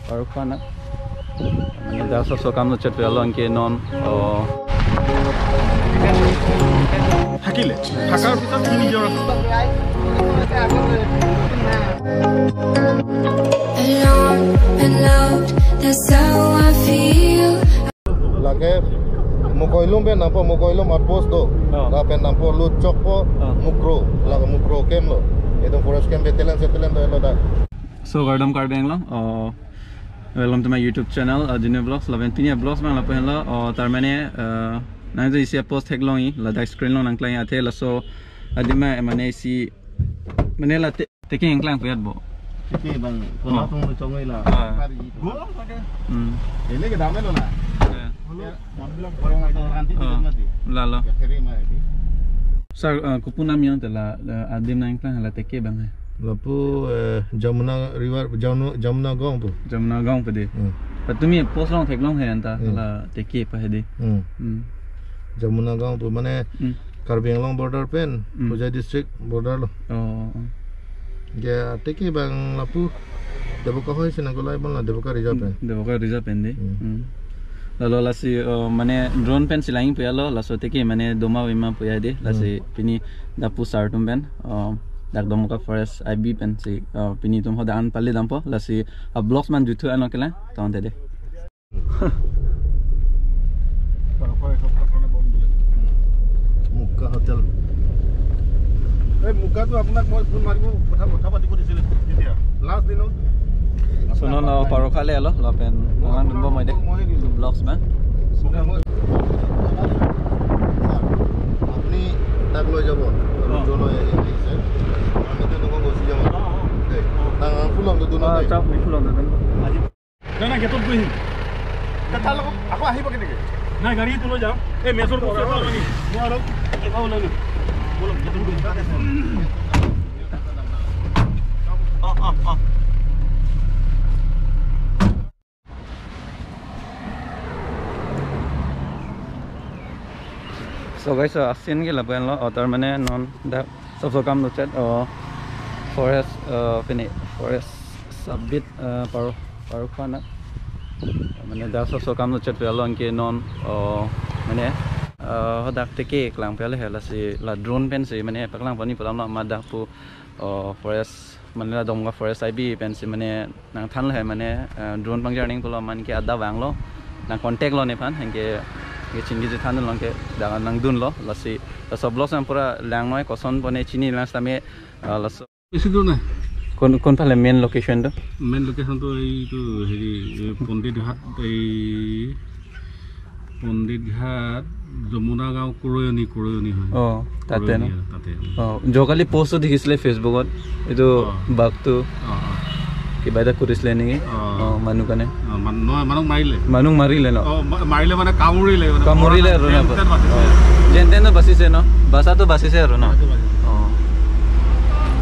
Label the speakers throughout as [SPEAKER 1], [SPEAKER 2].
[SPEAKER 1] parakhowa na mane da so kam no chat along ke non
[SPEAKER 2] থাকিলে থাকাৰ পিছত কি নিজৰ
[SPEAKER 3] লাগে mukoilum pen nampo mukoilum atpos do la pen nampo lut chokpo mukro la mukro kem lo itu forest kem betelan setelan do lo da
[SPEAKER 1] so gardam Karbi Anglong welcome to my YouTube channel Junior Vlogs 11 pinia vlogs mang la pehla tar mane na je isi post heglong I la da screen lo nang klai athe la so adima mane isi mane la teke engklang puyat bo
[SPEAKER 3] teke bang kono tung chongai la go ele ke dame lo na
[SPEAKER 1] Lalo. Sir, kupuna miyon tala adim na engklang hala teke bang hai.
[SPEAKER 3] Lapu jamuna river jamuna gong tu.
[SPEAKER 1] Jamuna gong pade. Patumi post long theklong hai anta hala teke pa hede.
[SPEAKER 3] Jamuna gong tu mane Karbi Anglong border pen Pujai district border lo. Ya teke bang lapu debuka hoi sinagolai bang la debuka reserve pen.
[SPEAKER 1] Debuka reserve pen de. Lalu lasi mane drone pen silaing puya lo laso teke mane doma wima puya de lasi pini dapu sartum pen dak domuka forest IB pen si pini tum hoda an palle dampo lasi blocks man jutu ano kela tahun tede
[SPEAKER 3] muka hotel
[SPEAKER 2] muka tu apnak moi phone maribo kotha pati kodisile ketia last din
[SPEAKER 1] sono na parakhowa le alo la pen man bo moi de blocks man
[SPEAKER 3] apni tak lo jabo jono e ami to ko gosi jamo nang fulong to duno
[SPEAKER 1] chap ni fulong to aji
[SPEAKER 2] na getot goi kata lo aku ahibo keneke na gari tu lo jam mesor ko lo ni mo aro e ba lo ni bolo getot goi
[SPEAKER 1] So guys, asin ke laban lo, tar mane non da so kam no chat forest pini forest sabit parakhowa na mane da so kam no chat lo ke non mane hodak teke klang pele hela si la drone pen si mane paklang pani palam na madak pu forest mane la domga forest IB pen si mane nang than le mane drone pang jarning pulo man ke ada wang lo nang contact lo ne pan henge ke chingi je than long ke da nang dun lo lasi so blocks am pura lang noi koson pone chini last tame laso
[SPEAKER 2] isi dur na
[SPEAKER 1] kon phale main location to
[SPEAKER 2] ei tu heri pondit ghat jamuna gaon kuroyoni hoy
[SPEAKER 1] tate no jokali post dikhisle Facebook ot edu bag tu kiba da kurisle ningi manu kane manung marile no
[SPEAKER 2] marile mane kamurile
[SPEAKER 1] ro na jenten no basise no basa to basise ro no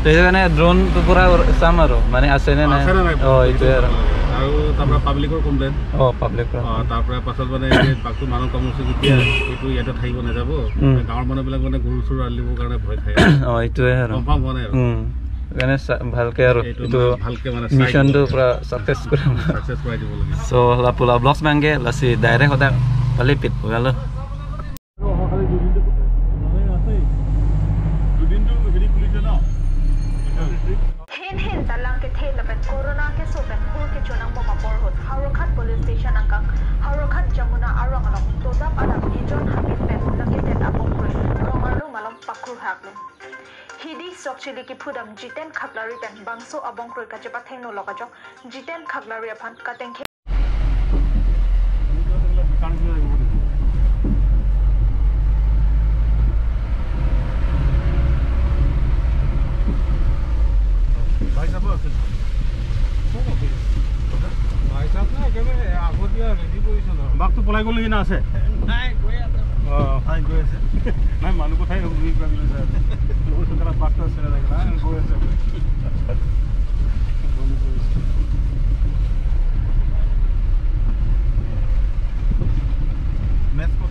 [SPEAKER 1] te jane drone to pura samaro mane asene na itu ero
[SPEAKER 2] aru tamra public or complaint
[SPEAKER 1] public ro
[SPEAKER 2] tapra pasal mane paktu manu kamusi gutia etu yata thaibo na jabo gaon mane bilak mane guru sur alibo karone bhoy khai
[SPEAKER 1] itu ero
[SPEAKER 2] confirm hone
[SPEAKER 1] gane bhalke aro itu
[SPEAKER 2] bhalke mane
[SPEAKER 1] mission to pura success
[SPEAKER 2] krai dibo lagi
[SPEAKER 1] so la pula blocks bange lasi direct hoda pale pit galo
[SPEAKER 4] Hin talang ke thela pen corona ke so pen hur ke chonang bo mapor hot harokhat police station angkang harokhat jamuna arong along to dap ada nijon habit pen lagi tet apong koi romalu malom pakur haklu hidi sokchili ki phudam jiten khaklari pen bangso abong koi ka jepa thengno lokajo jiten khaklari aphan kateng
[SPEAKER 2] bak tu polai gol na ase nai goi ase hai goi ase nai manu ko thai goi goi ase lo sundara bak tu ase na goi ase mes ko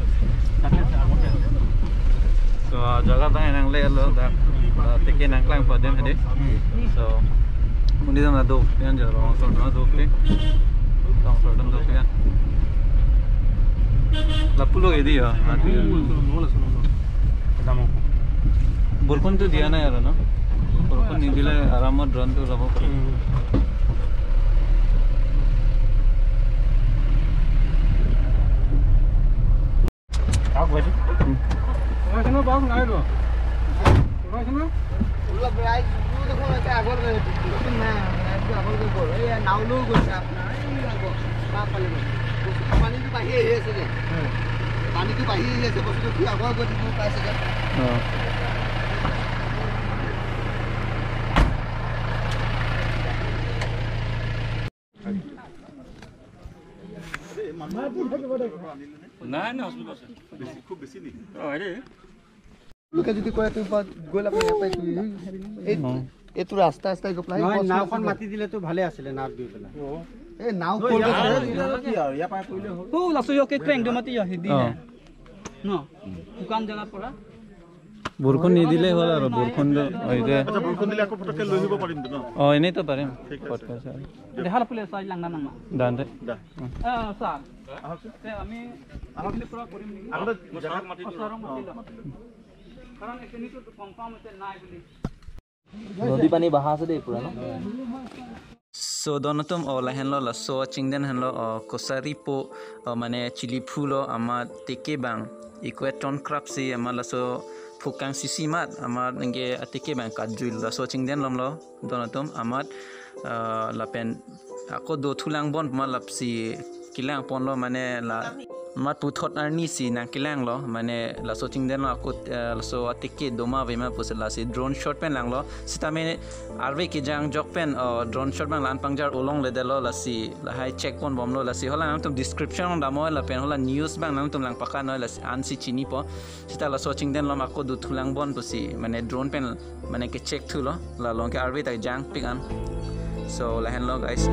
[SPEAKER 1] so jaga tang nang le lo da teke nang klang pa dem hede so mundi da do pian jaro so na do ke Pulak এদি বৰষুণটো দিয়া নাই আৰু ন বৰষুণ নিদিলে আৰামত ড্ৰোনটো যাব পাৰে
[SPEAKER 2] আগ ভাইটি ওলাইছে বাঘ নাই ৰ ওলাইছে না ওলা বেয়াই দেখো এটা আগৰ না আগৰ গ'ল এই নাওলো গৈছে আপোনাৰ এই আগৰ বাপ পালে পানীটো বাঢ়ি আহি আছে যে পানীটো বাঢ়ি আহি আছে বস্তুটো কি আগৰ গৈ দিব পাইছে যে নাই না হসপিটাল আছে বেশি খুব বেশি নেই আরে লোকে যদি কয় তুই গ'ল আপুনি পাই তুই এটো রাস্তা রাস্তা গপলাই নাওখন মাটি দিলে তো ভালে আছিল নাও দি পেলা এই নাও কোল কি আর ইয়া পাই কইলে হল তো লাসো ইকে ক্রেং দি মাটি আহি দি না ন দোকান জায়গা পড়া
[SPEAKER 1] বৰষুণ নিদিলে হ'ল আৰু বৰষুণ এইতে
[SPEAKER 2] আচ্ছা বৰষুণ দিলে আকৌ পটকে লৈ যাব পাৰিম তো ন
[SPEAKER 1] এনেই তো পাৰিম পটকাছ
[SPEAKER 5] দেখাল পুলে সাইড লাংনা না
[SPEAKER 1] দান্তে
[SPEAKER 5] স্যার তে আমি আগলে পুরা করিম নি
[SPEAKER 2] আগলে জায়গা মাটি
[SPEAKER 5] কারণ এখানে তো কনফার্ম আছে নাই বলি
[SPEAKER 6] নদী পানী বাহা আছে দেই পুৰা ন
[SPEAKER 1] so donatum ola henlo la so chingden henlo kosari po mane chili phulo ama teke bang equaton crop si ama la so phukang sisi mat ama nge teke bang kadjul la so chingden lomlo donatum amat la pen ako do thulang bon ma lapsi kilang ponlo mane la mat puthot arni si na kilang lo mane la so chingden lo ako la so teke doma ve ma pus la si drone shot pen lang lo sitame arve ki jang jok pen drone shot bang lan pangjar olong le delo la si la hai check pon bom lo la si hola nam tum description on damo la pen hola news bang nam tum lang paka no la an si chini po sita la so chingden lo ako du thulang bon pusi mane drone pen mane ke check thu lo la long ke arve ta jang pikan so la hen lo guys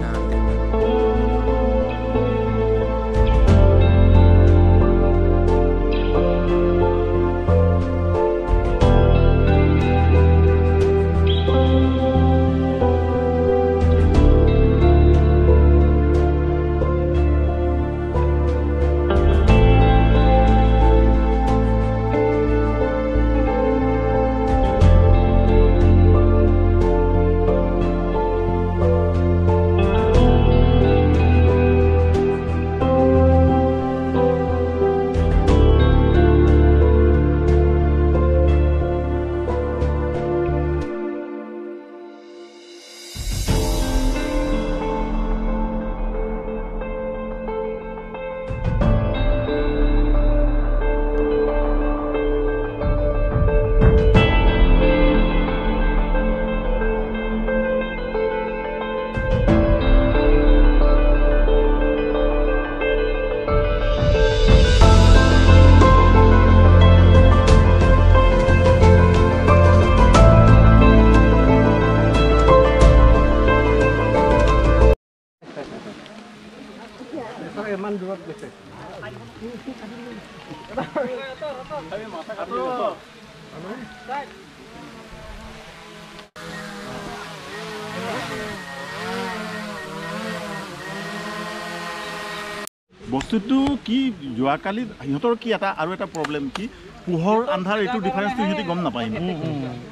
[SPEAKER 2] বস্তুটো কি যোৱাকালি ইহঁতৰ কি এটা আৰু এটা problem কি পোহৰ আন্ধাৰ এইটো ডিফাৰেন্সটো সিহঁতে গম নাপায়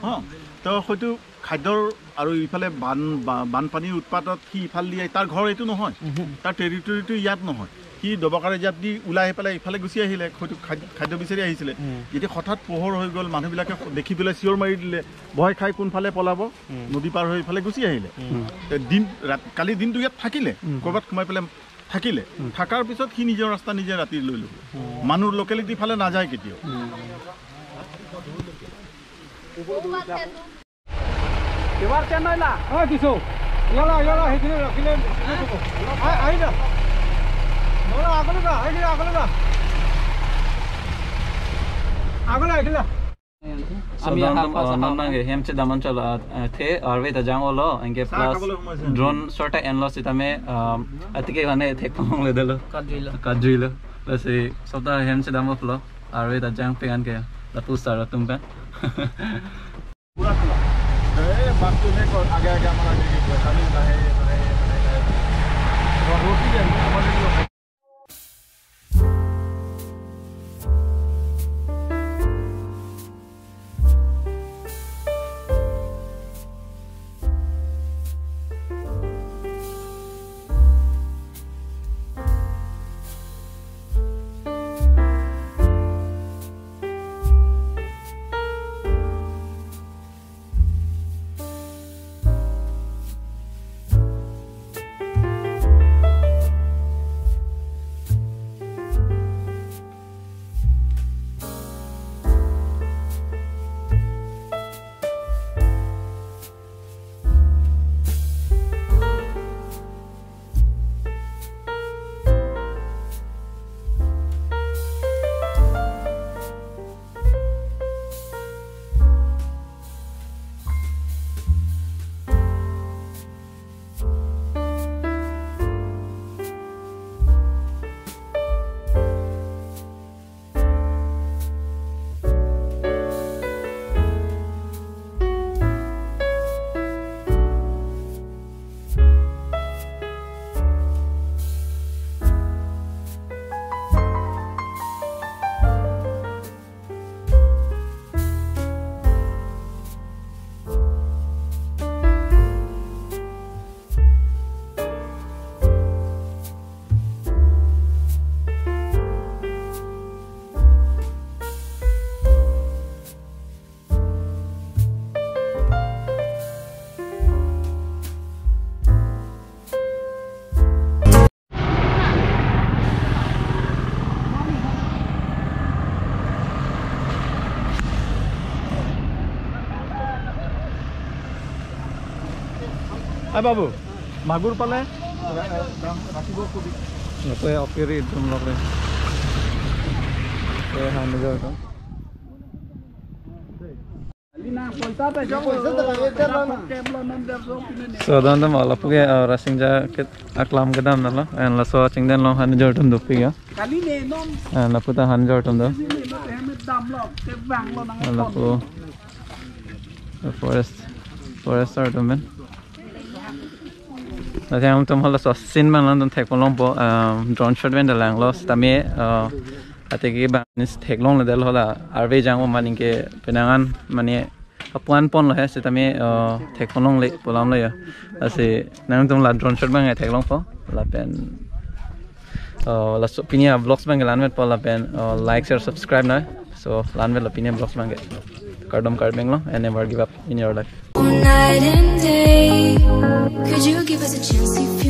[SPEAKER 2] হা তো হয়তো খাদ্যৰ আৰু ইফালে বানপানীৰ উৎপাতত সি ইফাল দিয়ে তাৰ ঘৰ এইটো নহয় তাৰ টেৰিটৰিটো ইয়াত নহয় সি দবাকাৰে জাপ দি ওলাই আহি পেলাই ইফালে গুচি আহিলে হয়তো খাদ্য বিচাৰি আহিছিলে যেতিয়া হঠাৎ পোহৰ হৈ গ'ল মানুহবিলাকে দেখি পেলাই চিঞৰ মাৰি দিলে ভয় খাই কোনফালে পলাব নদী পাৰ হৈ ইফালে গুচি আহিলে দিন কালি দিনটো ইয়াত থাকিলে ক'ৰবাত সোমাই পেলাই থাকিলে থাকাৰ পিছত সি নিজৰ ৰাস্তা নিজে ৰাতি লৈ ল'ব মানুহ লোকেলিটি ফালে নাযায় কেতিয়াও
[SPEAKER 5] এবাৰ চেন্নাইলা কিছু ইয়ালা ইয়ালা সেইখিনি ৰাখিলে আহি যা নহ'লে আগলৈ যা আগলৈ আহিলা
[SPEAKER 1] আমি nang hem che daman chala the arve ta jang olo ange plus drone sorta enlo sitame atike gane thek pong le delo kadrilo la se sota hem che damo flo arve ta jang pe an ke la pusara tumba
[SPEAKER 2] pura kala baktu ne ko age amar age ki kali rahe roti amar বাবু মাগুৰ পালে ৰাখিব কবি
[SPEAKER 1] নকয় অকেৰি একদম লগে এই হানিজৰ তো so dan dam ala puge racing ja ke aklam ke dam nalo and la so ching den long han jortum do piga kali ne nom la puta han jortum do la pu forest jortum men la jam tum hala so sin man lan thek long po drone shot ven da lang los tame ate ki ba nis thek long le del hola arve jang maning ke penangan mane apuan pon lo he se tame thek long le polam le ya ase nang tum la drone shot bang thek long po la pen la opinia vlogs bang lan met po la pen like share subscribe na so lan met opinia vlogs bang Karbi Anglong and never give up in your life.
[SPEAKER 7] All night and day, could you give us a chance to